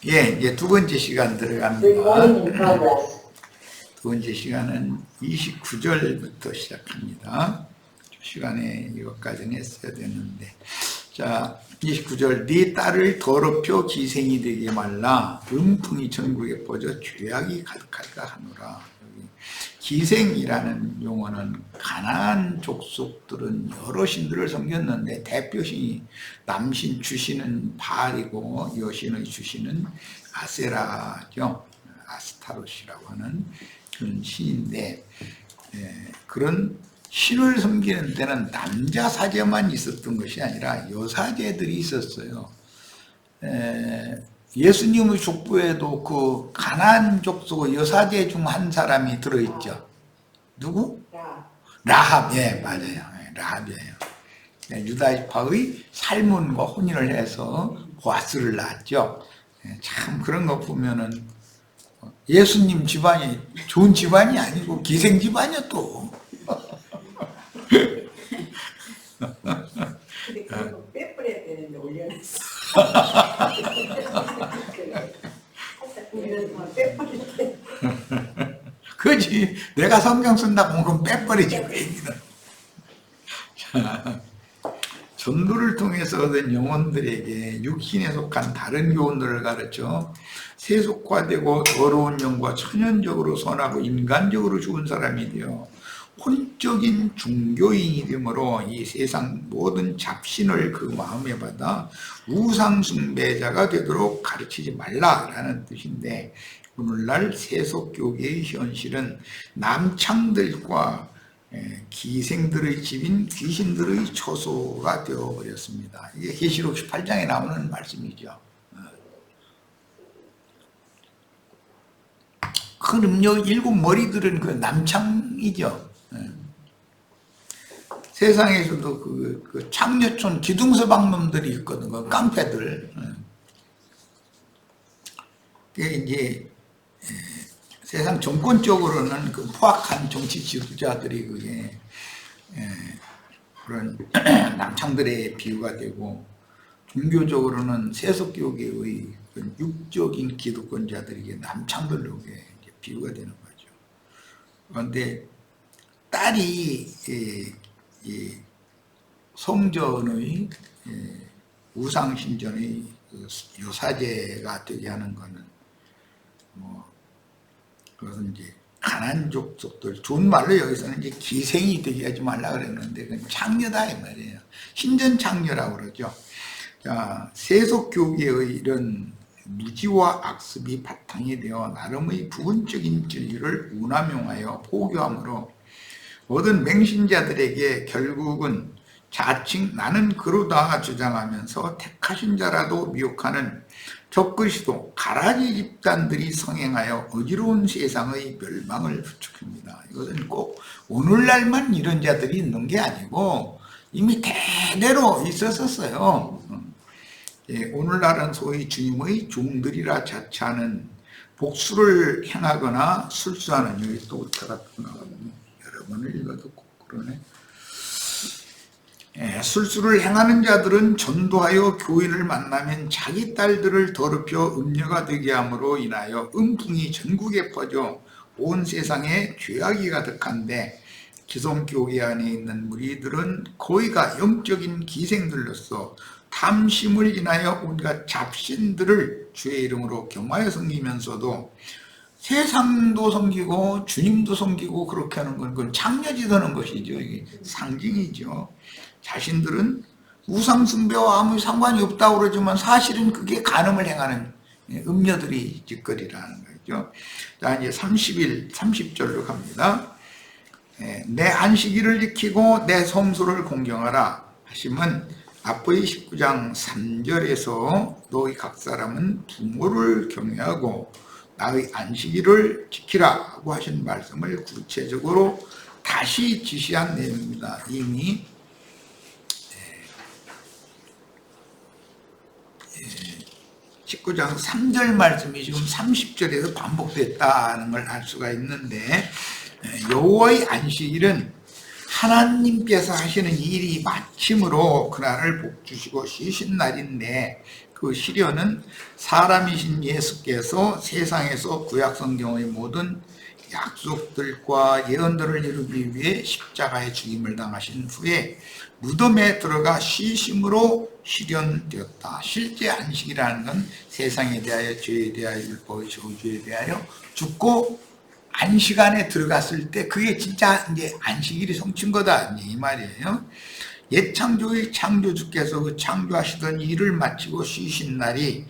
예, 이제 두 번째 시간 들어갑니다. 두 번째 시간은 29절부터 시작합니다. 시간에 이것까지는 했어야 되는데, 자, 29절. 네 딸을 더럽혀 기생이 되게 말라. 음풍이 전국에 퍼져 죄악이 가득할까 하노라. 여기 기생이라는 용어는 가나안 족속들은 여러 신들을 섬겼는데 대표신이 남신 주신은 바알이고 여신의 주신은 아세라죠. 아스타롯이라고 하는 그런 신인데, 그런 신을 섬기는 데는 남자 사제만 있었던 것이 아니라 여사제들이 있었어요. 예수님의 족보에도 그 가나안 족속 여사제 중 한 사람이 들어있죠. 누구? 라합. 예, 맞아요. 라합이에요. 유다파의 살문과 혼인을 해서 보아스를 낳았죠. 참 그런 거 보면은 예수님 집안이 좋은 집안이 아니고 기생 집안이야 또. 근데 그거 빼버려야 되는데 올려놨어. 그렇지. 내가 성경 쓴다 보면 그건 빼버리지 그 얘기는. 전도를 통해서 얻은 영혼들에게 육신에 속한 다른 교훈들을 가르쳐 세속화되고 더러운 영과 천연적으로 선하고 인간적으로 좋은 사람이 되어 혼적인 종교인이 되므로 이 세상 모든 잡신을 그 마음에 받아 우상숭배자가 되도록 가르치지 말라라는 뜻인데, 오늘날 세속교계의 현실은 남창들과 기생들의 집인 귀신들의 처소가 되어버렸습니다. 이게 계시록 18장에 나오는 말씀이죠. 큰 음력 일곱 머리들은 그 남창이죠. 세상에서도 그 창녀촌 기둥서방 놈들이 있거든, 그 깡패들. 그게 이제 세상 정권적으로는 그 포악한 정치 지도자들이 그게 그런 남창들의 비유가 되고, 종교적으로는 세속교계의 육적인 기득권자들에게 남창들로 비유가 되는 거죠. 그런데 딸이 성전의 우상신전의 요사제가 되게 하는 거는 그것은 이제 가난안 족속들, 좋은 말로 여기서는 이제 기생이 되게 하지 말라 그랬는데 그건 창녀다 이 말이에요. 신전 창녀라고 그러죠. 자, 세속교계의 이런 무지와 악습이 바탕이 되어 나름의 부분적인 진리를 운함용하여 포교함으로 모든 맹신자들에게 결국은 자칭 나는 그러다 주장하면서 택하신 자라도 미혹하는 적그리스도 가라지 집단들이 성행하여 어지러운 세상의 멸망을 부추깁니다. 이것은 꼭 오늘날만 이런 자들이 있는 게 아니고 이미 대대로 있었었어요. 오늘날은 소위 주님의 종들이라 자처하는 복수를 행하거나 술수하는, 여기 또 나왔네. 여러 번을 읽어도 꼭 그러네. 술수를 행하는 자들은 전도하여 교인을 만나면 자기 딸들을 더럽혀 음녀가 되게 함으로 인하여 음풍이 전국에 퍼져 온 세상에 죄악이 가득한데, 기성교회 안에 있는 무리들은 거의가 영적인 기생들로서 탐심을 인하여 온갖 잡신들을 주의 이름으로 겸하여 섬기면서도 세상도 섬기고 주님도 섬기고 그렇게 하는 건 그건 창녀짓하는 것이죠. 이게 상징이죠. 자신들은 우상숭배와 아무 상관이 없다고 그러지만 사실은 그게 간음을 행하는 음녀들이 짓거리라는 거죠. 자, 이제 30절로 갑니다. 내 안식일을 지키고 내 성소를 공경하라 하시면 앞의 19장 3절에서 너희 각 사람은 부모를 경외하고 나의 안식일을 지키라고 하신 말씀을 구체적으로 다시 지시한 내용입니다. 이미 19장 3절 말씀이 지금 30절에서 반복됐다는 걸 알 수가 있는데, 여호와의 안식일은 하나님께서 하시는 일이 마침으로 그날을 복주시고 쉬신 날인데, 그 시련은 사람이신 예수께서 세상에서 구약성경의 모든 약속들과 예언들을 이루기 위해 십자가의 죽임을 당하신 후에 무덤에 들어가 쉬심으로 실현되었다. 실제 안식이라는 건 세상에 대하여, 죄에 대하여, 율법의 저주에 대하여 죽고 안식 안에 들어갔을 때 그게 진짜 이제 안식일이 성취인 거다 이 말이에요. 옛 창조의 창조주께서 그 창조하시던 일을 마치고 쉬신 날이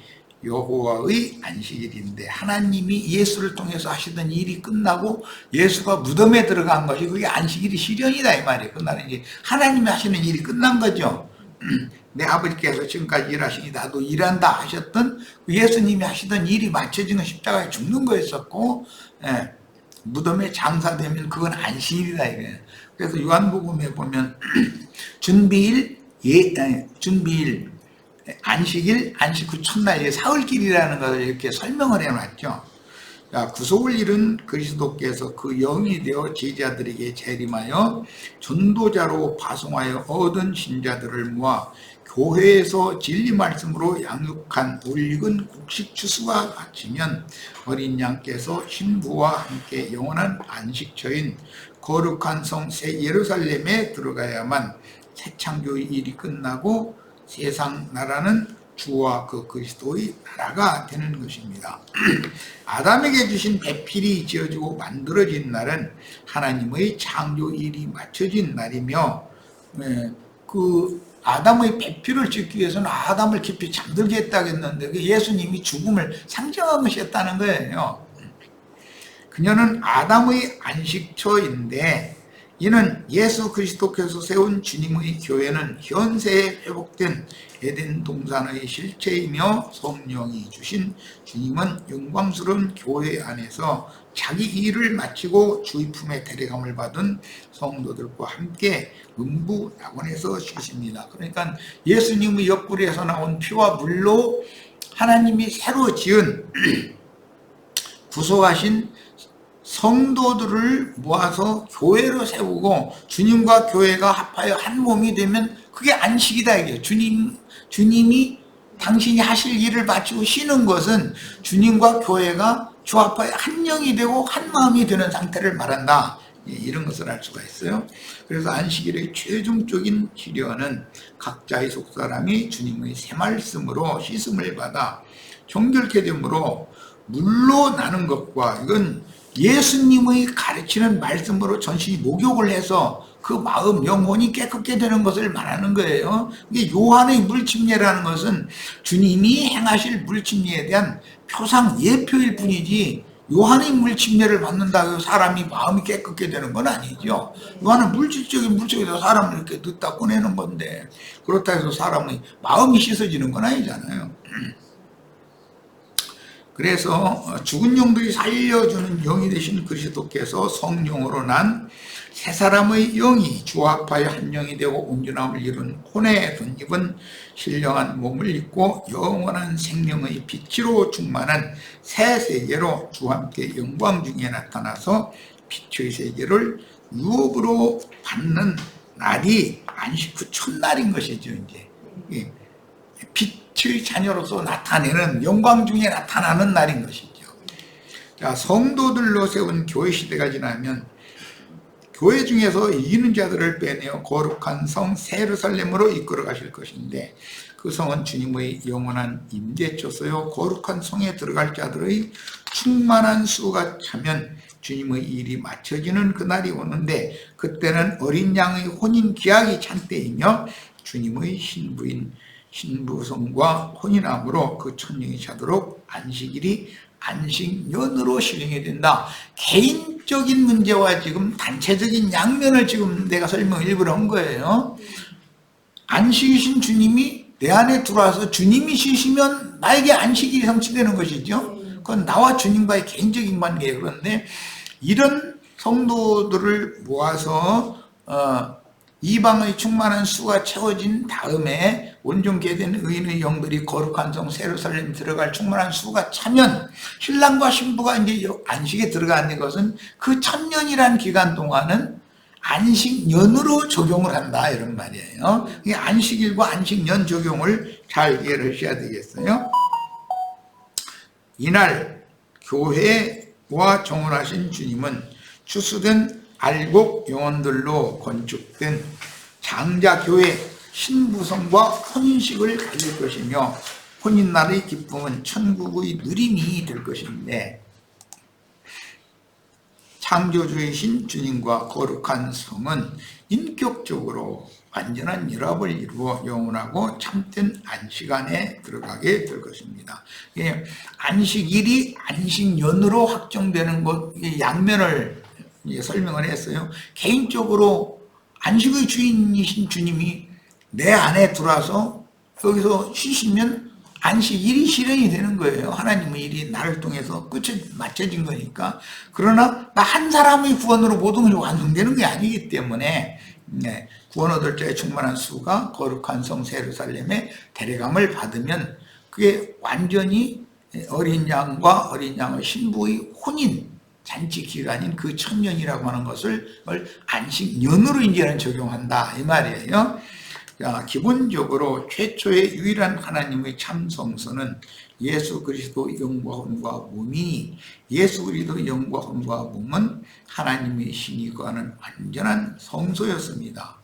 여호와의 안식일인데, 하나님이 예수를 통해서 하시던 일이 끝나고 예수가 무덤에 들어간 것이 그게 안식일이 실현이다 이 말이에요. 그날은 이제 하나님이 하시는 일이 끝난 거죠. 내 아버지께서 지금까지 일하시니 나도 일한다 하셨던 그 예수님이 하시던 일이 맞춰진 건 십자가에 죽는 거였었고, 무덤에 장사되면 그건 안식일이다 이거예요. 그래서 요한복음에 보면 준비일, 준비일, 안식일, 안식 후 첫날, 사흘길이라는 것을 이렇게 설명을 해놨죠. 구속을 이룬 그리스도께서 그 영이 되어 제자들에게 재림하여 전도자로 파송하여 얻은 신자들을 모아 교회에서 진리 말씀으로 양육한 올익은 곡식 추수와 같으면 어린 양께서 신부와 함께 영원한 안식처인 거룩한 성 새 예루살렘에 들어가야만 새 창조의 일이 끝나고 세상 나라는 주와 그 그리스도의 나라가 되는 것입니다. 아담에게 주신 배필이 지어지고 만들어진 날은 하나님의 창조일이 맞춰진 날이며, 그 아담의 배필을 짓기 위해서는 아담을 깊이 잠들게 했다고 했는데 그 예수님이 죽음을 상징한 것이었다는 거예요. 그녀는 아담의 안식처인데, 이는 예수 그리스도께서 세운 주님의 교회는 현세에 회복된 에덴 동산의 실체이며, 성령이 주신 주님은 영광스러운 교회 안에서 자기 일을 마치고 주의 품에 데려감을 받은 성도들과 함께 음부 낙원에서 쉬십니다. 그러니까 예수님의 옆구리에서 나온 피와 물로 하나님이 새로 지은 구속하신 성도들을 모아서 교회로 세우고 주님과 교회가 합하여 한 몸이 되면 그게 안식이다 이게. 주님이 당신이 하실 일을 마치고 쉬는 것은 주님과 교회가 조합하여 한 영이 되고 한 마음이 되는 상태를 말한다. 이런 것을 알 수가 있어요. 그래서 안식일의 최종적인 시련은 각자의 속사람이 주님의 새 말씀으로 씻음을 받아 정결케 되므로 물로 나는 것과, 이건 예수님의 가르치는 말씀으로 전신이 목욕을 해서 그 마음, 영혼이 깨끗게 되는 것을 말하는 거예요. 이게 요한의 물침례라는 것은 주님이 행하실 물침례에 대한 표상, 예표일 뿐이지 요한의 물침례를 받는다고 해서 사람이 마음이 깨끗게 되는 건 아니죠. 요한은 물질적인 물질에서 사람을 이렇게 넣다 꺼내는 건데, 그렇다 해서 사람의 마음이 씻어지는 건 아니잖아요. 그래서 죽은 영들이 살려주는 영이 되신 그리스도께서 성령으로 난 새 사람의 영이 주와 합하여 한 영이 되고 온전함을 이룬 혼에 덧입은 신령한 몸을 입고 영원한 생명의 빛으로 충만한 새 세계로 주와 함께 영광 중에 나타나서 빛의 세계를 유업으로 받는 날이 안식 후 첫날인 것이죠. 이제 빛의 자녀로서 나타내는, 영광 중에 나타나는 날인 것이죠. 자, 성도들로 세운 교회 시대가 지나면 교회 중에서 이기는 자들을 빼내어 거룩한 성 새 예루살렘으로 이끌어 가실 것인데, 그 성은 주님의 영원한 임재처소요 거룩한 성에 들어갈 자들의 충만한 수가 차면 주님의 일이 맞춰지는 그날이 오는데, 그때는 어린 양의 혼인 기약이 찬 때이며 주님의 신부성과 혼인함으로 그 천령이 차도록 안식일이 안식년으로 실행이 된다. 개인적인 문제와 지금 단체적인 양면을 지금 내가 설명을 일부러 한 거예요. 안식이신 주님이 내 안에 들어와서 주님이 쉬시면 나에게 안식일이 성취되는 것이죠. 그건 나와 주님과의 개인적인 관계예요. 그런데 이런 성도들을 모아서 이방의 충만한 수가 채워진 다음에 온전케 된 의인의 영들이 거룩한 성 예루살렘 들어갈 충만한 수가 차면 신랑과 신부가 이제 안식에 들어가는 것은 그 천년이라는 기간 동안은 안식년으로 적용을 한다 이런 말이에요. 이 안식일과 안식년 적용을 잘 이해를 하셔야 되겠어요. 이날 교회와 정원하신 주님은 추수된 알곡 영혼들로 건축된 장자교회 신부성과 혼인식을 가질 것이며 혼인날의 기쁨은 천국의 누림이 될 것인데, 창조주이신 주님과 거룩한 성은 인격적으로 완전한 연합을 이루어 영원하고 참된 안식안에 들어가게 될 것입니다. 안식일이 안식년으로 확정되는 것, 양면을 설명을 했어요. 개인적으로 안식의 주인이신 주님이 내 안에 들어와서 여기서 쉬시면 안식일이 실현이 되는 거예요. 하나님의 일이 나를 통해서 끝이 맞춰진 거니까. 그러나 나 한 사람의 구원으로 모든 것이 완성되는 게 아니기 때문에 구원 얻을 자의 충만한 수가 거룩한 성 예루살렘에 데려감을 받으면 그게 완전히 어린 양과 어린 양의 신부의 혼인 잔치 기간인 그 천년이라고 하는 것을 안식년으로 이제는 적용한다 이 말이에요. 기본적으로 최초의 유일한 하나님의 참 성서는 예수 그리스도 영과 혼과 몸이니, 예수 그리스도 영과 혼과 몸은 하나님의 신이 거하는 완전한 성소였습니다.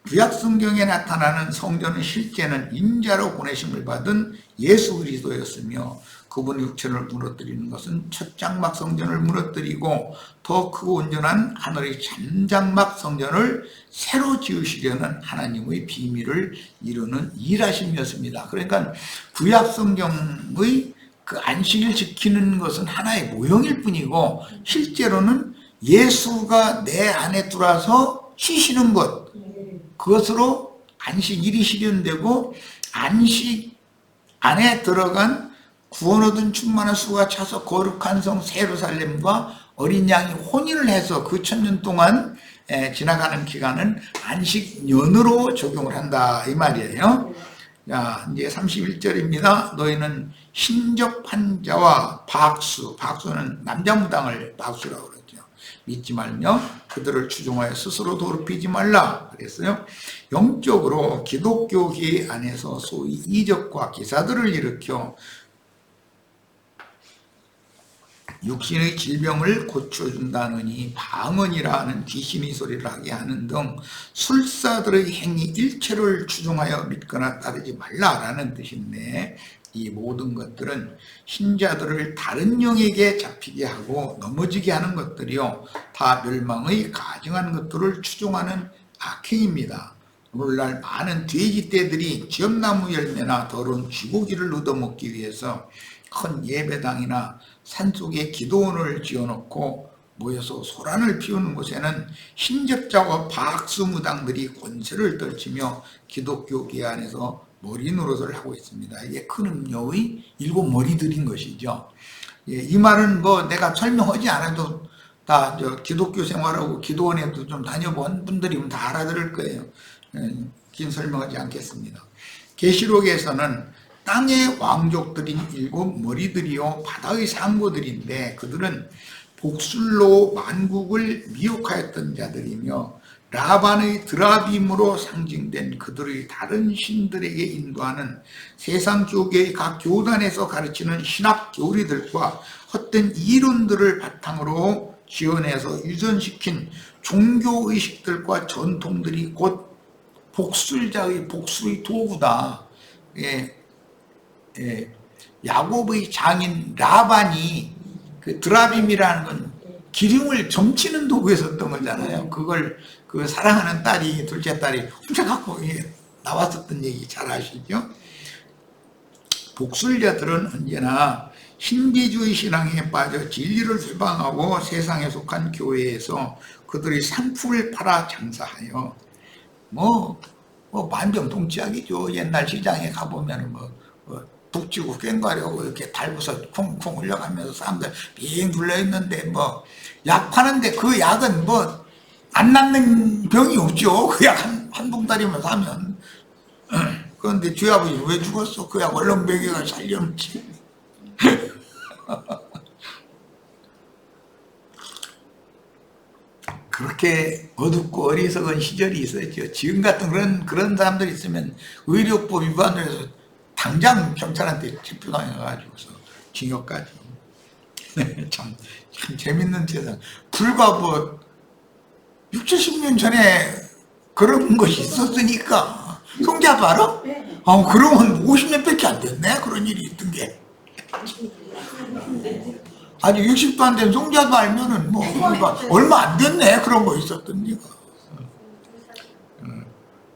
구약 성경에 나타나는 성전은 실제는 인자로 보내심을 받은 예수 그리스도였으며, 그분의 육체를 무너뜨리는 것은 첫 장막 성전을 무너뜨리고 더 크고 온전한 하늘의 참장막 성전을 새로 지으시려는 하나님의 비밀을 이루는 일하심이었습니다. 그러니까 구약 성경의 그 안식일 지키는 것은 하나의 모형일 뿐이고, 실제로는 예수가 내 안에 들어와서 쉬시는 것, 그것으로 안식일이 실현되고 안식 안에 들어간 구원 얻은 충만한 수가 차서 거룩한 성 예루살렘과 어린 양이 혼인을 해서 그 천년 동안 지나가는 기간은 안식년으로 적용을 한다 이 말이에요. 자, 이제 31절입니다. 너희는 신접한 자와 박수는 남자 무당을 박수라고 그러죠. 믿지 말며 그들을 추종하여 스스로 더럽히지 말라 그랬어요. 영적으로 기독교계 안에서 소위 이적과 기사들을 일으켜 육신의 질병을 고쳐준다느니 방언이라 하는 귀신의 소리를 하게 하는 등 술사들의 행위 일체를 추종하여 믿거나 따르지 말라라는 뜻인데, 이 모든 것들은 신자들을 다른 영에게 잡히게 하고 넘어지게 하는 것들이요, 다 멸망의 가증한 것들을 추종하는 악행입니다. 오늘날 많은 돼지떼들이 지엄나무 열매나 더러운 쥐고기를 얻어먹기 위해서 큰 예배당이나 산속에 기도원을 지어놓고 모여서 소란을 피우는 곳에는 신접자와 박수무당들이 권세를 떨치며 기독교계 안에서 머리 노릇을 하고 있습니다. 이게 큰 음료의 7머리들인 것이죠. 이 말은 뭐 내가 설명하지 않아도 다 기독교 생활하고 기도원에도 좀 다녀본 분들이면 다 알아들을 거예요. 긴 설명하지 않겠습니다. 계시록에서는 땅의 왕족들인 7머리들이요 바다의 상고들인데, 그들은 복술로 만국을 미혹하였던 자들이며 라반의 드라빔으로 상징된 그들의 다른 신들에게 인도하는 세상 교계의 각 교단에서 가르치는 신학 교리들과 헛된 이론들을 바탕으로 지어내서 유전시킨 종교의식들과 전통들이 곧 복술자의 복술의 도구다. 야곱의 장인 라반이 그 드라빔이라는 건 기름을 점치는 도구에 썼던 거잖아요. 그걸 그 사랑하는 딸이, 둘째 딸이 훔쳐갖고 나왔었던 얘기 잘 아시죠? 복술자들은 언제나 신비주의 신앙에 빠져 진리를 회방하고 세상에 속한 교회에서 그들의 상품을 팔아 장사하여 만병통치약이죠. 옛날 시장에 가보면 북치고 꽹과려고 이렇게 달고서 쿵쿵 흘려가면서 사람들 빙 둘러있는데 약 파는데 그 약은 안 낫는 병이 없죠. 그 약 한 봉다리만 사면. 그런데 주의 아버지 왜 죽었어? 그 약 얼른 먹여가 살려놓지. 그렇게 어둡고 어리석은 시절이 있었죠. 지금 같은 그런 사람들이 있으면 의료법 위반을 해서 당장 경찰한테 체포당해가지고서 징역 가죠. 참 재밌는 세상. 불과 뭐 6, 70년 전에 그런 것이 있었으니까. 송자도 알아? 네. 그러면 50년밖에 안 됐네. 그런 일이 있던 게. 아직 60도 안 된 송자도 알면은 뭐 얼마 안 됐네. 그런 거 있었던 니가.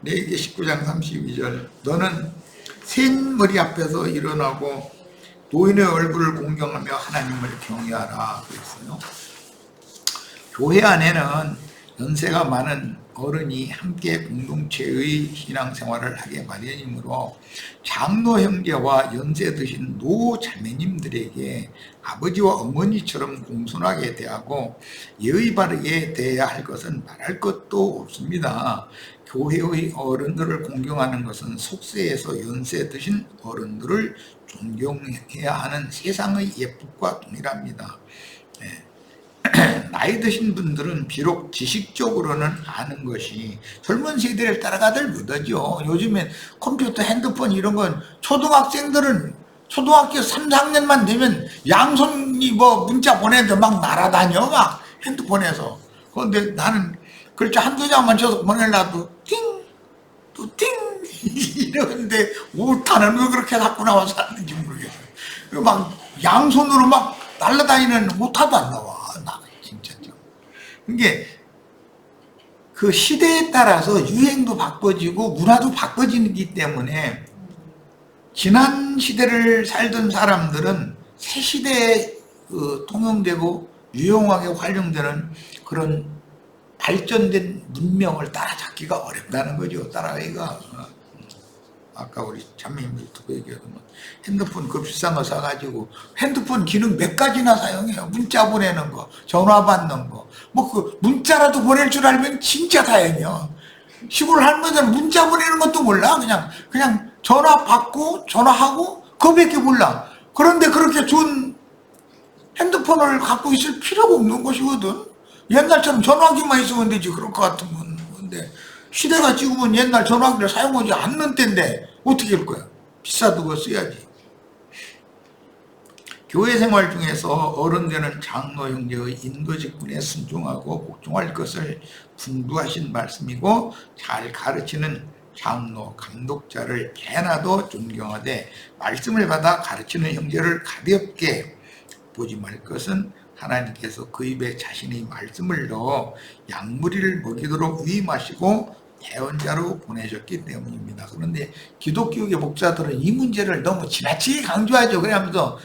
레위기 19장 32절. 너는 샌머리 앞에서 일어나고 노인의 얼굴을 공경하며 하나님을 경외하라 그랬어요. 교회 안에는 연세가 많은 어른이 함께 공동체의 신앙생활을 하게 마련이므로 장로 형제와 연세 드신 노 자매님들에게 아버지와 어머니처럼 공손하게 대하고 예의 바르게 대해야 할 것은 말할 것도 없습니다. 교회의 어른들을 공경하는 것은 속세에서 연세 드신 어른들을 존경해야 하는 세상의 예법과 동일합니다. 나이 드신 분들은 비록 지식적으로는 아는 것이 젊은 세대를 따라가들 못하죠. 요즘엔 컴퓨터, 핸드폰 이런 건 초등학생들은 초등학교 3, 4학년만 되면 양손이 뭐 문자 보내는데 막 날아다녀 막 핸드폰에서. 그런데 나는 그렇게 한두 장만 쳐서 보내려도 띵! 또 띵! 이러는데 오타는 왜 그렇게 갖고 나와서 하는지 모르겠어요. 막 양손으로 막 날아다니는 오타도 안 나와. 진짜죠. 이게 그 시대에 따라서 유행도 바꿔지고 문화도 바꿔지기 때문에 지난 시대를 살던 사람들은 새 시대에 통용되고 유용하게 활용되는 그런 발전된 문명을 따라잡기가 어렵다는 거죠. 따라가기가. 아까 우리 참매님 유튜브 얘기하더만 핸드폰 그 비싼 거 사가지고 핸드폰 기능 몇 가지나 사용해요. 문자 보내는 거, 전화 받는 거. 뭐 그 문자라도 보낼 줄 알면 진짜 다행이야. 시골 할머니들은 문자 보내는 것도 몰라. 그냥 전화 받고 전화하고 그거밖에 몰라. 그런데 그렇게 좋은 핸드폰을 갖고 있을 필요가 없는 것이거든. 옛날처럼 전화기만 있으면 되지. 그럴 것 같으면. 근데 시대가 지금은 옛날 전화기를 사용하지 않는 때인데 어떻게 할 거야? 비싸도 거 써야지. 교회 생활 중에서 어른되는 장로 형제의 인도 직분에 순종하고 복종할 것을 분부하신 말씀이고 잘 가르치는 장로, 감독자를 개나도 존경하되 말씀을 받아 가르치는 형제를 가볍게 보지 말 것은 하나님께서 그 입에 자신의 말씀을 넣어 양무리를 먹이도록 위임하시고 대언자로 보내셨기 때문입니다. 그런데 기독교계 목사들은 이 문제를 너무 지나치게 강조하죠. 그러면서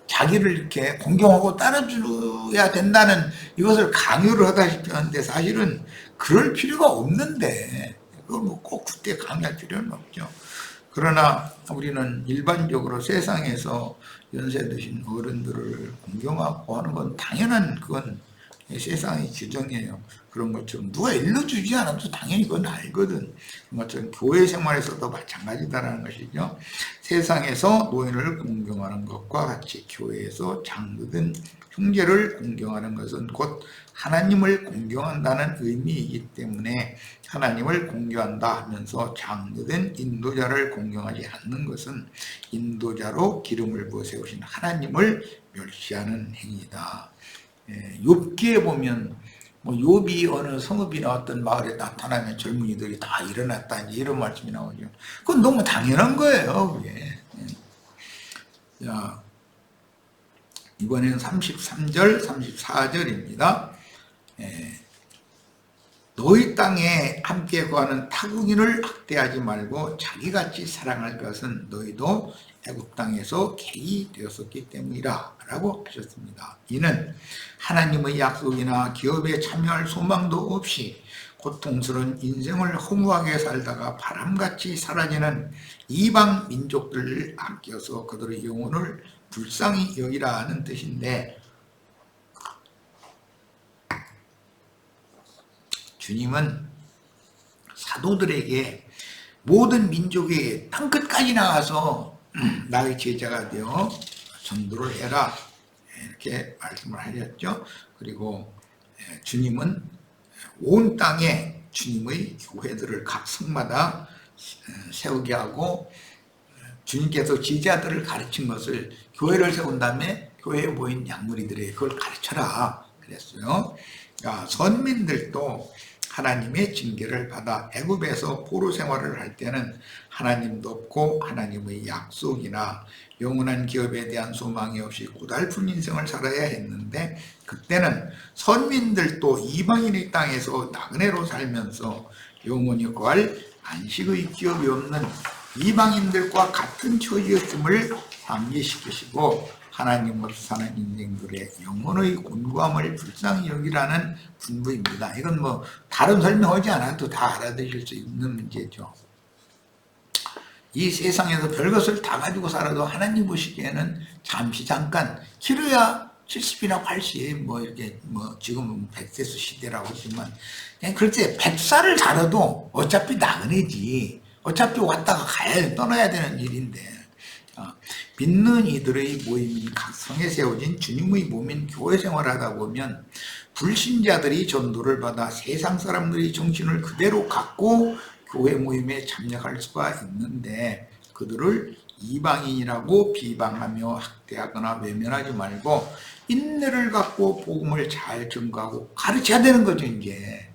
자기를 이렇게 공경하고 따라줘야 된다는 이것을 강요를 하다시피 하는데 사실은 그럴 필요가 없는데 그걸 뭐 꼭 그때 강요할 필요는 없죠. 그러나 우리는 일반적으로 세상에서 연세 드신 어른들을 공경하고 하는 건 당연한 그건 세상의 규정이에요. 그런 것처럼 누가 일러주지 않아도 당연히 그건 알거든. 그런 것처럼 교회 생활에서도 마찬가지다라는 것이죠. 세상에서 노인을 공경하는 것과 같이 교회에서 장로된 형제를 공경하는 것은 곧 하나님을 공경한다는 의미이기 때문에 하나님을 공경한다 하면서 장로된 인도자를 공경하지 않는 것은 인도자로 기름을 부어 세우신 하나님을 멸시하는 행위다. 욥기에 보면 뭐 욥이 어느 성읍이나 어떤 마을에 나타나면 젊은이들이 다 일어났다 이런 말씀이 나오죠. 그건 너무 당연한 거예요. 그게. 자, 이번에는 33절, 34절입니다. 너희 땅에 함께 거하는 타국인을 학대하지 말고 자기같이 사랑할 것은 너희도 애굽 땅에서 객이 되었었기 때문이라 라고 하셨습니다. 이는 하나님의 약속이나 기업에 참여할 소망도 없이 고통스러운 인생을 허무하게 살다가 바람같이 사라지는 이방 민족들을 아껴서 그들의 영혼을 불쌍히 여기라 하는 뜻인데, 주님은 사도들에게 모든 민족의 땅끝까지 나가서 나의 제자가 되어 전도를 해라 이렇게 말씀을 하셨죠. 그리고 주님은 온 땅에 주님의 교회들을 각 성마다 세우게 하고 주님께서 제자들을 가르친 것을 교회를 세운 다음에 교회에 모인 양무리들에게 그걸 가르쳐라 그랬어요. 선민들도 하나님의 징계를 받아 애굽에서 포로 생활을 할 때는 하나님도 없고 하나님의 약속이나 영원한 기업에 대한 소망이 없이 고달픈 인생을 살아야 했는데 그때는 선민들도 이방인의 땅에서 나그네로 살면서 영원히 거할 안식의 기업이 없는 이방인들과 같은 처지였음을 상기시키시고 하나님 없이 사는 인생들의 영혼의 곤고함을 불쌍히 여기라는 분부입니다. 이건 뭐 다른 설명하지 않아도 다 알아들으실 수 있는 문제죠. 이 세상에서 별것을 다 가지고 살아도 하나님 보시기에는 잠시 잠깐 길어야 70이나 80 뭐 이렇게 뭐 지금은 100세수 시대라고 하지만 그냥 그렇게 100살을 살아도 어차피 나그네지. 어차피 왔다가 가야 떠나야 되는 일인데 믿는 이들의 모임인 각 성에 세워진 주님의 몸인 교회 생활하다 보면 불신자들이 전도를 받아 세상 사람들의 정신을 그대로 갖고 교회 모임에 참여할 수가 있는데 그들을 이방인이라고 비방하며 학대하거나 외면하지 말고 인내를 갖고 복음을 잘 전가하고 가르쳐야 되는 거죠. 이제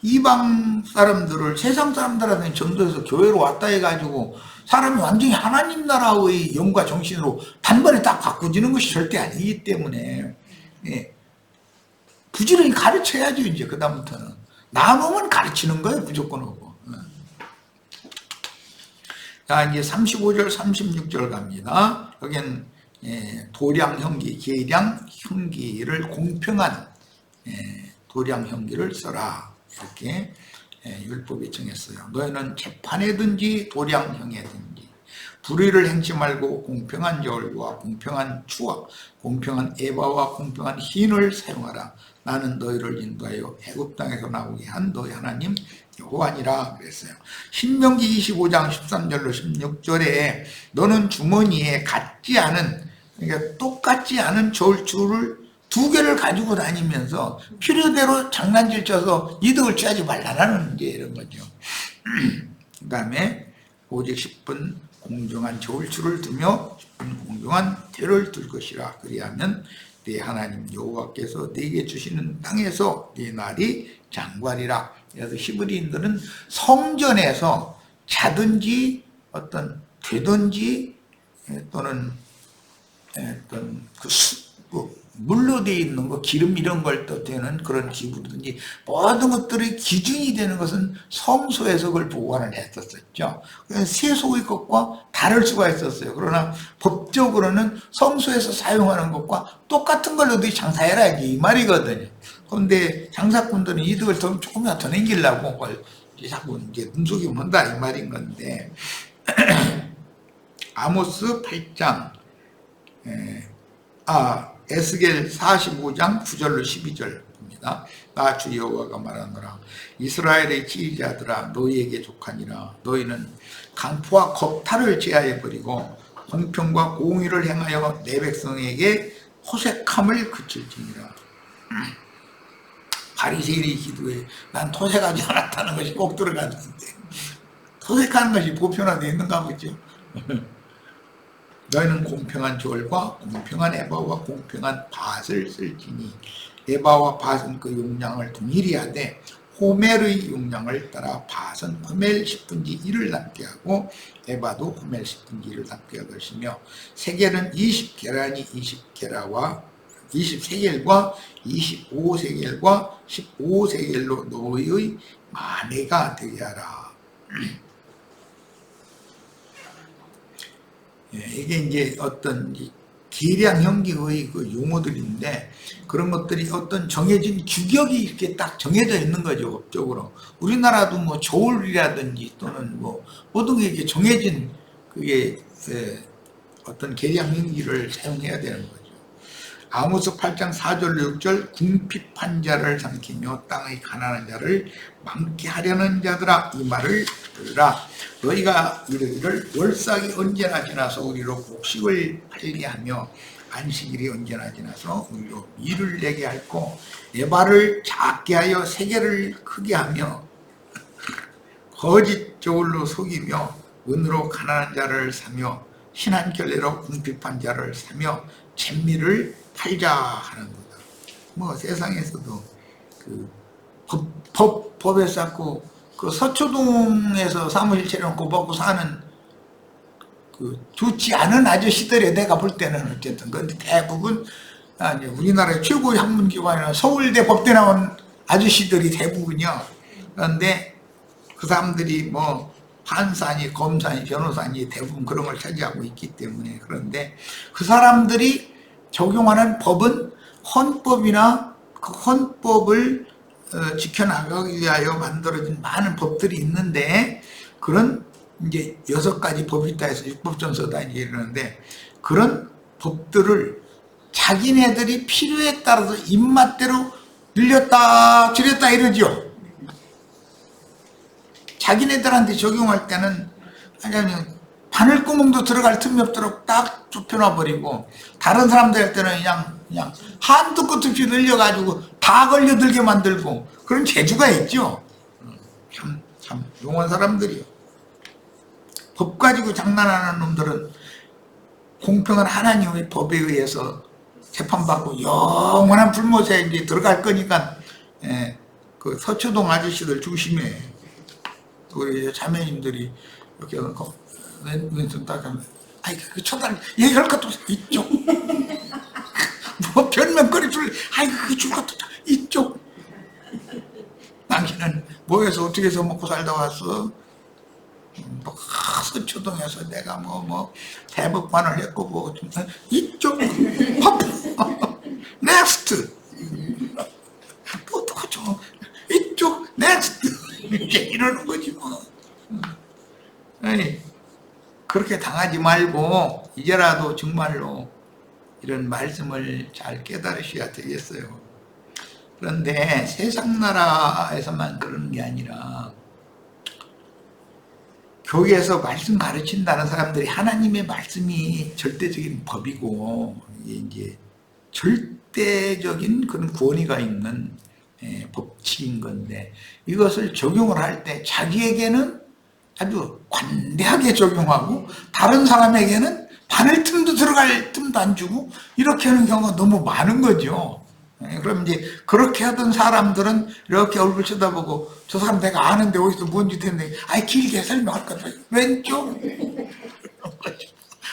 이방 사람들을 세상 사람들한테 전도해서 교회로 왔다 해가지고 사람이 완전히 하나님 나라의 영과 정신으로 단번에 딱 바꾸지는 것이 절대 아니기 때문에 부지런히 가르쳐야죠. 이제 그 다음부터는 남으면 가르치는 거예요. 무조건 하고. 자, 이제 35절 36절 갑니다. 여기는 도량 형기, 계량 형기를 공평한 도량 형기를 써라 이렇게 율법이 정했어요. 너희는 재판에든지 도량형에든지 불의를 행치 말고 공평한 저울과 공평한 추와 공평한 에바와 공평한 흰을 사용하라. 나는 너희를 인도하여 애굽 땅에서 나오게 한 너희 하나님 여호와니라 그랬어요. 신명기 25장 13절로 16절에 너는 주머니에 같지 않은 그러니까 똑같지 않은 저울추를 2개를 가지고 다니면서 필요대로 장난질 쳐서 이득을 취하지 말라는 이제 이런 거죠. 그 다음에 오직 10분 공정한 저울추를 두며 10분 공정한 대를 둘 것이라. 그리하면 네 하나님 여호와께서 네게 주시는 땅에서 네 날이 장관이라. 그래서 히브리인들은 성전에서 자든지 어떤 되든지 또는 어떤 물로 되어 있는 거, 기름 이런 걸 또 되는 그런 기구든지 모든 것들의 기준이 되는 것은 성소에서 그걸 보관을 했었죠. 세속의 것과 다를 수가 있었어요. 그러나 법적으로는 성소에서 사용하는 것과 똑같은 걸로 너희 장사해라 이 말이거든요. 그런데 장사꾼들은 이득을 조금이라도 더 남기려고 그걸 자꾸 이제 눈속임 한다 이 말인 건데 아모스 8장 에스겔 45장 9절로 12절입니다. 나 주 여호와가 말하노라. 이스라엘의 지휘자들아 너희에게 족하니라. 너희는 강포와 겁탈을 제하여버리고 공평과 공의를 행하여 내 백성에게 호색함을 그칠지니라. 바리새인의 기도에 난 토색하지 않았다는 것이 꼭 들어가는데 토색하는 것이 보편화되어 있는가 보죠. 너희는 공평한 저울과 공평한 에바와 공평한 밭을 쓸지니 에바와 밭은 그 용량을 동일히 하되 호멜의 용량을 따라 밭은 호멜 10분지 1을 남게 하고 에바도 호멜 10분지 1을 남게 할 것이며 세겔은 20계란이 23계일과 25세겔과 15세겔로 너희의 마내가 되게 하라. 이게 이제 어떤 계량 형기의 그 용어들인데 그런 것들이 어떤 정해진 규격이 이렇게 딱 정해져 있는 거죠. 법적으로. 우리나라도 뭐 저울이라든지 또는 뭐 모든 게 이게 정해진 그게 어떤 계량 형기를 사용해야 되는 거죠. 아모스 8장 4절 6절 궁핍한 자를 삼키며 땅의 가난한 자를 많게 하려는 자들아 이 말을 들으라. 너희가 이르기를 월삭이 언제나 지나서 우리로 곡식을 팔게 하며 안식일이 언제나 지나서 우리로 일을 내게 할고 내 발을 작게 하여 세계를 크게 하며 거짓 저울로 속이며 은으로 가난한 자를 사며 신한 결례로 궁핍한 자를 사며 진미를 팔자 하는 거다. 뭐 세상에서도 그 법에 쌓고 그 서초동에서 사무실 차려놓고 먹고 사는 그 좋지 않은 아저씨들이 내가 볼 때는 어쨌든 근데 대부분 우리나라의 최고의 학문기관이나 서울대 법대 나온 아저씨들이 대부분이요. 그런데 그 사람들이 뭐 판사니 검사니 변호사니 대부분 그런 걸 차지하고 있기 때문에 그런데 그 사람들이 적용하는 법은 헌법이나 그 헌법을 지켜나가기 위하여 만들어진 많은 법들이 있는데 그런 이제 6가지 법이 있다 해서 율법전서다 이제 이러는데 그런 법들을 자기네들이 필요에 따라서 입맛대로 늘렸다 줄였다 이러죠. 자기네들한테 적용할 때는 그냥 바늘구멍도 들어갈 틈이 없도록 딱 좁혀놔버리고 다른 사람들 할 때는 그냥 한도 끝 없이 늘려가지고 다 걸려들게 만들고 그런 재주가 있죠. 참 용한 사람들이요. 법 가지고 장난하는 놈들은 공평한 하나님의 법에 의해서 재판받고 영원한 불못에 이제 들어갈 거니까 그 서초동 아저씨들 조심해. 우리 자매님들이 이렇게 왼손 딱 하면 아이 그 쳐달 얘기할 것도 없어 이쪽 뭐 변명거리 줄 아이 그줄 것도 없어 이쪽 당신은 뭐해서 어떻게 해서 먹고 살다 왔어? 뭐 서초동에서 내가 뭐 대법관을 했고 뭐 이쪽 넥스트 또 좀 이쪽 넥스트 이러는 거지 뭐. 아니 그렇게 당하지 말고 이제라도 정말로 이런 말씀을 잘 깨달으셔야 되겠어요. 그런데 세상 나라에서만 그러는 게 아니라 교회에서 말씀 가르친다는 사람들이 하나님의 말씀이 절대적인 법이고 이제 절대적인 그런 권위가 있는 법칙인 건데 이것을 적용을 할 때 자기에게는 아주 관대하게 적용하고 다른 사람에게는 바늘 틈도 들어갈 틈도 안 주고 이렇게 하는 경우가 너무 많은 거죠. 그럼 이제 그렇게 하던 사람들은 이렇게 얼굴 쳐다보고 저 사람 내가 아는데 어디서 뭔 짓 했는데 아이 길게 설명할 거다. 왼쪽?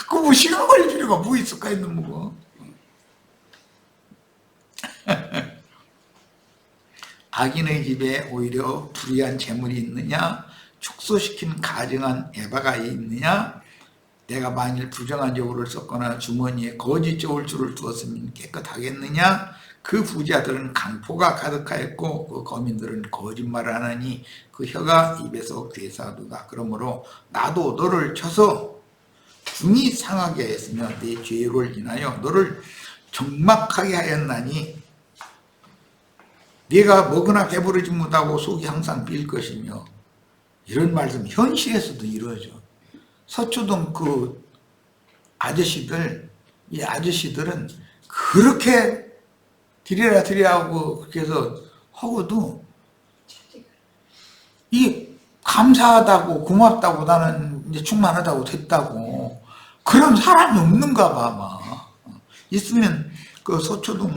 그 뭐 시간 걸릴 필요가 뭐 있을까 했는 뭐. 악인의 집에 오히려 불의한 재물이 있느냐 축소시킨 가증한 에바가 있느냐 내가 만일 부정한 저울을 썼거나 주머니에 거짓 저울줄을 두었으면 깨끗하겠느냐 그 부자들은 강포가 가득하였고 그 거민들은 거짓말을 하나니 그 혀가 입에서 괴사하도다. 그러므로 나도 너를 쳐서 중이 상하게 했으며 내 죄를 인하여 너를 적막하게 하였나니 네가 먹으나 배부르지 못하고 속이 항상 빌 것이며 이런 말씀 현실에서도 이루어져. 서초동 그 아저씨들 이 아저씨들은 그렇게 드리라 하고 그렇게 해서 하고도 이 감사하다고 고맙다고 나는 이제 충만하다고 됐다고 그런 사람이 없는가 봐 아마. 있으면 그 서초동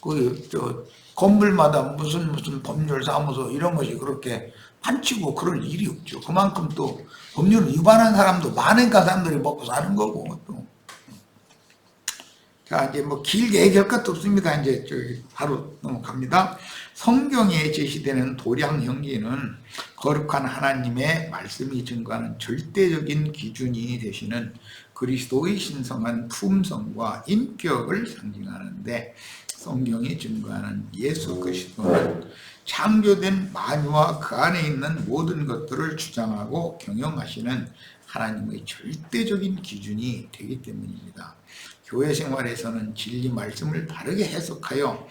그 건물마다 무슨 법률 사무소 이런 것이 그렇게 판치고 그럴 일이 없죠. 그만큼 또 법률을 위반한 사람도 많으니까 사람들이 먹고 사는 거고 또. 자 이제 뭐 길게 얘기할 것도 없습니다. 이제 저기 바로 넘어갑니다. 성경에 제시되는 도량 형기는 거룩한 하나님의 말씀이 증거하는 절대적인 기준이 되시는 그리스도의 신성한 품성과 인격을 상징하는데 성경이 증거하는 예수 그리스도는 창조된 만유와 그 안에 있는 모든 것들을 주장하고 경영하시는 하나님의 절대적인 기준이 되기 때문입니다. 교회 생활에서는 진리 말씀을 바르게 해석하여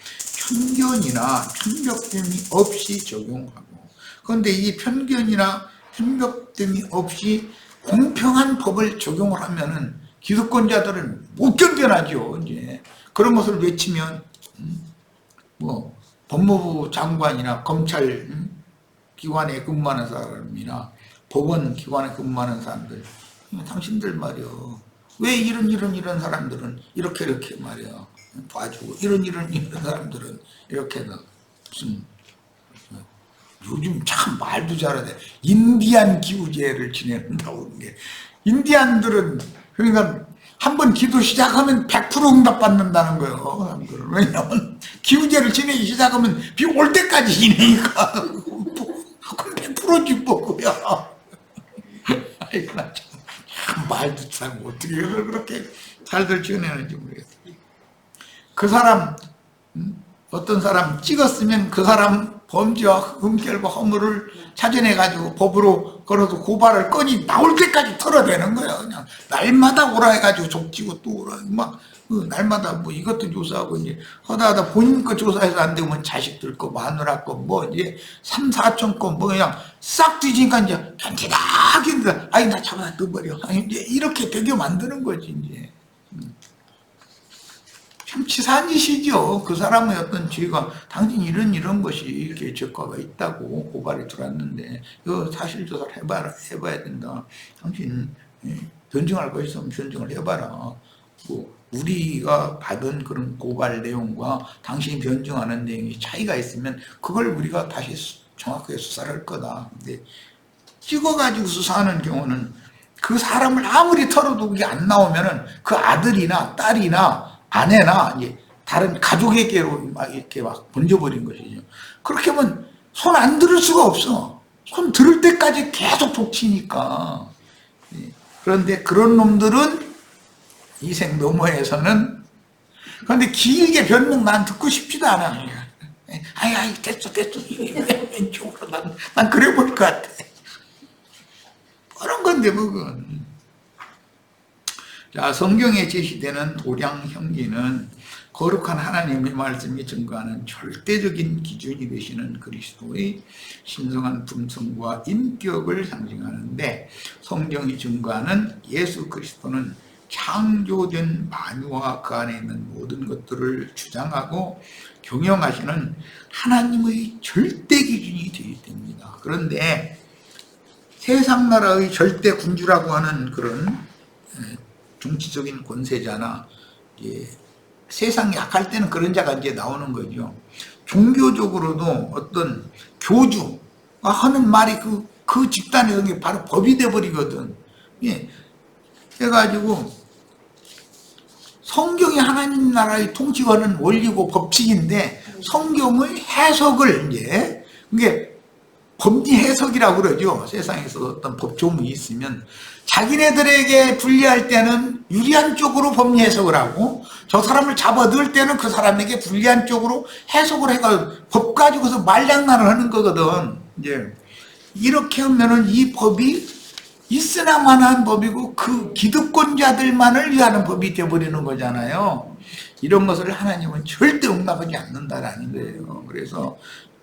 편견이나 편벽됨이 없이 적용하고 그런데 이 편견이나 편벽됨이 없이 공평한 법을 적용을 하면은 기득권자들은 못 견뎌나죠. 이제 그런 것을 외치면 뭐 법무부 장관이나 검찰 기관에 근무하는 사람이나 법원 기관에 근무하는 사람들, 당신들 말이요, 왜 이런 사람들은 이렇게 말이야 봐주고 이런 사람들은 이렇게 해서 무슨 요즘 참 말도 잘하네. 인디안 기우제를 지낸다고 그런 게, 인디안들은 그러니까 한번 기도 시작하면 100% 응답받는다는 거예요. 왜냐하면 기우제를 지내기 시작하면 비 올 때까지 지내니까. 그럼 100%지 뭐고요. 아이고 나 참 말도 참 어떻게 그렇게 잘들 지내는지 모르겠어요. 그 사람 어떤 사람 찍었으면 그 사람 범죄와 흠결과 허물을 찾아내가지고 법으로 걸어서 고발을 건이 나올 때까지 털어대는 거야. 그냥 날마다 오라 해가지고 족치고 또 오라 막 날마다 뭐 이것도 조사하고 이제 하다 본인 거 조사해서 안 되면 자식들 거 마누라 거 뭐 이제 3, 4천 거 뭐 그냥 싹 뒤지니까 이제 견디다 아이 나 잡아 넣어버려 이제 이렇게 되게 만드는 거지 이제. 참 치사한 짓이죠. 그 사람의 어떤 죄가 당신 이런 것이 이렇게 죄과가 있다고 고발이 들어왔는데 이거 사실 조사를 해봐야 된다. 당신 변증할 거 있으면 변증을 해봐라. 뭐 우리가 받은 그런 고발 내용과 당신이 변증하는 내용이 차이가 있으면 그걸 우리가 다시 정확하게 수사를 할 거다. 근데 찍어가지고 수사하는 경우는 그 사람을 아무리 털어도 그게 안 나오면은 그 아들이나 딸이나 아내나 이제 다른 가족에게로 막 이렇게 막 번져버린 것이죠. 그렇게 하면 손 안 들을 수가 없어. 손 들을 때까지 계속 독치니까. 그런데 그런 놈들은 이생 너머에서는 그런데 길게 변명 난 듣고 싶지도 않아. 아이 됐어 왼쪽으로 난 그래 볼 것 같아. 그런 건데 뭐 그건. 자, 성경에 제시되는 도량형기는 거룩한 하나님의 말씀이 증거하는 절대적인 기준이 되시는 그리스도의 신성한 품성과 인격을 상징하는데, 성경이 증거하는 예수 그리스도는 창조된 만유와 그 안에 있는 모든 것들을 주장하고 경영하시는 하나님의 절대 기준이 되어야 됩니다. 그런데 세상 나라의 절대 군주라고 하는 그런 정치적인 권세자나 세상이 약할 때는 그런 자가 이제 나오는 거죠. 종교적으로도 어떤 교주가 하는 말이 그 집단의 게 바로 법이 돼버리거든. 예. 그래가지고 성경이 하나님 나라의 통치하는 원리고 법칙인데 성경의 해석을 이제 그게 법리 해석이라고 그러죠. 세상에서 어떤 법조문이 있으면 자기네들에게 불리할 때는 유리한 쪽으로 법리 해석을 하고 저 사람을 잡아 넣을 때는 그 사람에게 불리한 쪽으로 해석을 해가지고 법 가지고서 말장난을 하는 거거든. 이제 이렇게 하면은 이 법이 있으나마나한 법이고 그 기득권자들만을 위하는 법이 되어버리는 거잖아요. 이런 것을 하나님은 절대 용납하지 않는다라는 거예요. 그래서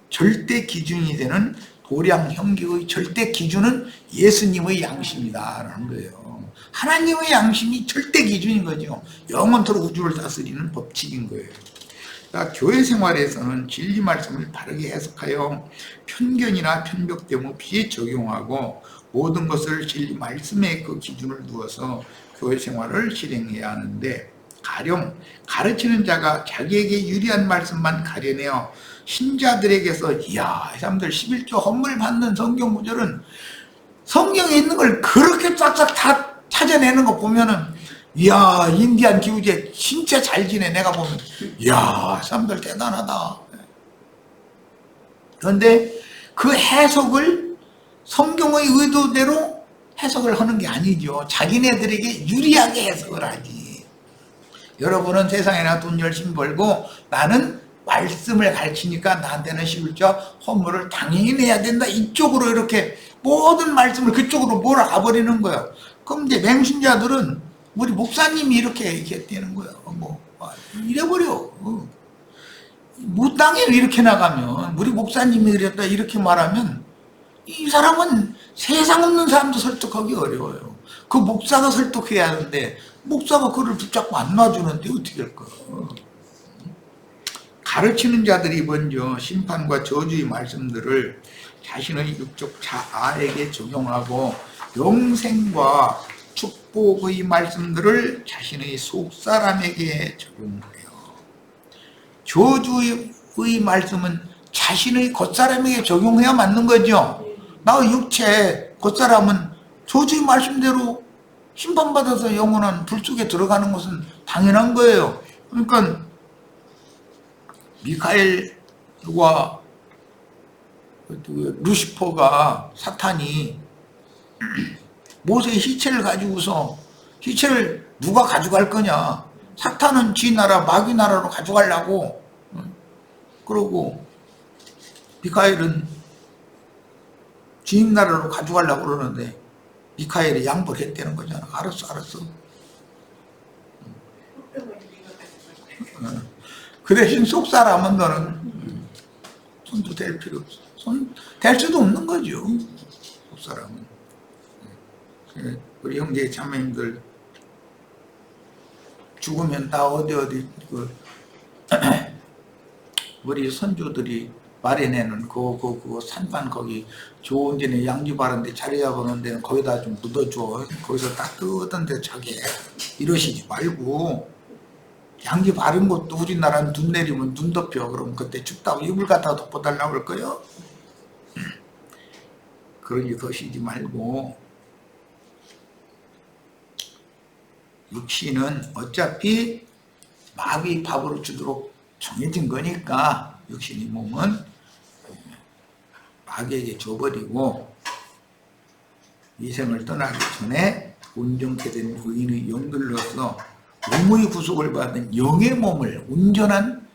절대 기준이 되는 도량 형기의 절대 기준은 예수님의 양심이다라는 거예요. 하나님의 양심이 절대 기준인 거죠. 영원토록 우주를 다스리는 법칙인 거예요. 그러니까 교회 생활에서는 진리 말씀을 바르게 해석하여 편견이나 편벽됨 없이 적용하고 모든 것을 진리 말씀에 그 기준을 두어서 교회 생활을 실행해야 하는데, 가령 가르치는 자가 자기에게 유리한 말씀만 가려내어 신자들에게서 이야 이 사람들 11조 헌물 받는 성경 구절은 성경에 있는 걸 그렇게 쫙쫙 다 찾아내는 거 보면은 이야 인디안 기우제 진짜 잘 지내. 내가 보면 이야 이 사람들 대단하다. 그런데 그 해석을 성경의 의도대로 해석을 하는 게 아니죠. 자기네들에게 유리하게 해석을 하지. 여러분은 세상에나 돈 열심히 벌고 나는 말씀을 가르치니까 나한테는 11조 헌물을 당연히 내야 된다. 이쪽으로 이렇게 모든 말씀을 그쪽으로 몰아가 버리는 거야. 그럼 이제 맹신자들은 우리 목사님이 이렇게 얘기했다는 거야. 뭐 이래버려. 무당에 이렇게 나가면 우리 목사님이 이랬다 이렇게 말하면 이 사람은 세상 없는 사람도 설득하기 어려워요. 그 목사가 설득해야 하는데 목사가 그를 붙잡고 안 놔주는데 어떻게 할까? 가르치는 자들이 먼저 심판과 저주의 말씀들을 자신의 육적 자아에게 적용하고 영생과 축복의 말씀들을 자신의 속사람에게 적용해요. 저주의 말씀은 자신의 겉사람에게 적용해야 맞는 거죠. 나의 육체 겉사람은 저주의 말씀대로 심판받아서 영원한 불 속에 들어가는 것은 당연한 거예요. 그러니까 미카엘과 루시퍼가 사탄이 모세의 시체를 가지고서 시체를 누가 가져갈 거냐. 사탄은 지 나라 마귀 나라로 가져가려고 그러고 미카엘은 주님 나라로 가져가려고 그러는데 미카엘이 양보를 했다는 거잖아. 알았어. 그 대신 속사람은 너는 손도 댈 필요 없어. 손 댈 수도 없는 거죠. 속사람은. 우리 형제 자매님들 죽으면 다 어디 우리 선조들이 마련해놓은 그 산반 거기 좋은 데는 양지 바른데 자리 잡아놓은 데는 거기다 좀 묻어줘. 거기서 따뜻한 데 자게 이러시지 말고 양지 바른 곳도 우리나라는 눈 내리면 눈 덮여. 그럼 그때 춥다고 이불 갖다가 덮어달라고 할 거요? 그러니 거시지 말고 육신은 어차피 마귀 밥으로 주도록 정해진 거니까 육신의 몸은 마귀에게 줘버리고 이 생을 떠나기 전에 온전케 된 의인의 영들로서 몸의 구속을 받은 영의 몸을 온전한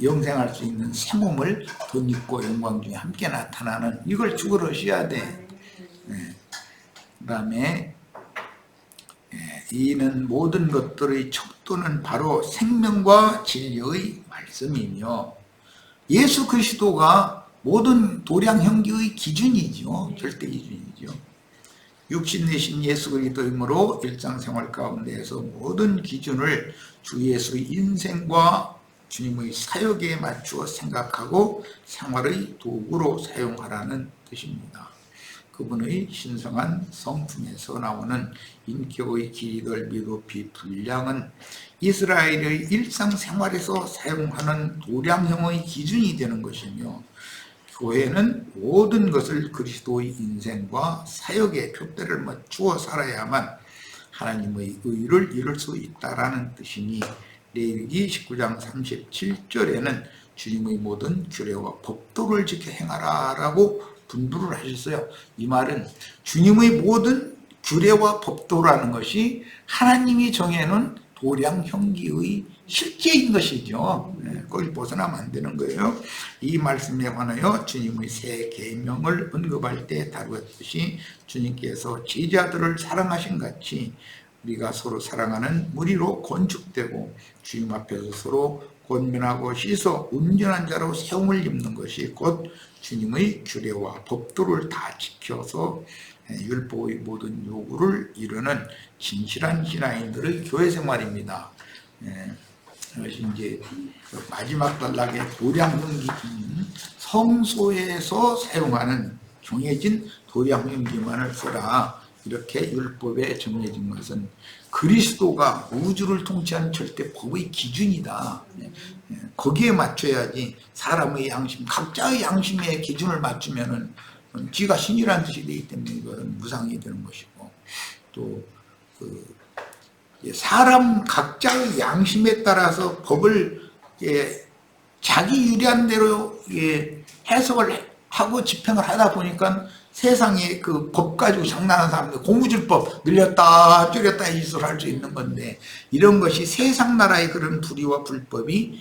영생할 수 있는 새 몸을 덧입고 영광 중에 함께 나타나는 이걸 죽으러셔야 돼. 그 다음에 이는 모든 것들의 척도는 바로 생명과 진리의 말씀이며 예수 그리스도가 모든 도량 형기의 기준이죠. 절대 기준이죠. 육신 내신 예수 그리스도이므로 일상생활 가운데에서 모든 기준을 주 예수의 인생과 주님의 사역에 맞추어 생각하고 생활의 도구로 사용하라는 뜻입니다. 그분의 신성한 성품에서 나오는 인격의 길이 넓이 높이 분량은 이스라엘의 일상생활에서 사용하는 도량형의 기준이 되는 것이며 교회는 모든 것을 그리스도의 인생과 사역에 표대를 맞추어 살아야만 하나님의 의를 이룰 수 있다라는 뜻이니 레위기 19장 37절에는 주님의 모든 규례와 법도를 지켜 행하라 라고 분부를 하셨어요. 이 말은 주님의 모든 규례와 법도라는 것이 하나님이 정해놓은 도량 형기의 실제인 것이죠. 그걸 벗어나면 안 되는 거예요. 이 말씀에 관하여 주님의 새 계명을 언급할 때 다루었듯이 주님께서 제자들을 사랑하신 같이 우리가 서로 사랑하는 무리로 건축되고 주님 앞에서 서로 권면하고 씻어 온전한 자로 세움을 입는 것이 곧 주님의 규례와 법도를 다 지켜서 율법의 모든 요구를 이루는 진실한 신앙인들의 교회 생활입니다. 이것이 이제 마지막 단락의 도량형 기준, 성소에서 사용하는 정해진 도량형 기만을 써라. 이렇게 율법에 정해진 것은 그리스도가 우주를 통치하는 절대 법의 기준이다. 거기에 맞춰야지 사람의 양심, 각자의 양심의 기준을 맞추면은 지가 신이라는 뜻이 되기 때문에 이거는 무상이 되는 것이고 또 사람 각자의 양심에 따라서 법을 자기 유리한 대로 해석을 하고 집행을 하다 보니까 세상에 그 법 가지고 장난하는 사람들 고무줄법 늘렸다 줄였다 이 짓을 할 수 있는 건데 이런 것이 세상 나라의 그런 불의와 불법이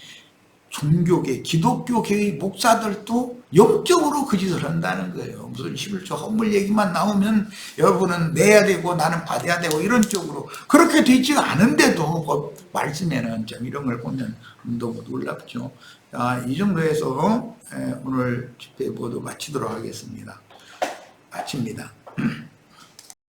종교계, 기독교계의 목사들도 영적으로 그 짓을 한다는 거예요. 무슨 11조 헌물 얘기만 나오면 여러분은 내야 되고 나는 받아야 되고 이런 쪽으로 그렇게 되지가 않은데도 그 말씀에는 좀 이런 걸 보면 너무 놀랍죠. 이 정도에서 오늘 집회 모두 마치도록 하겠습니다. 마칩니다.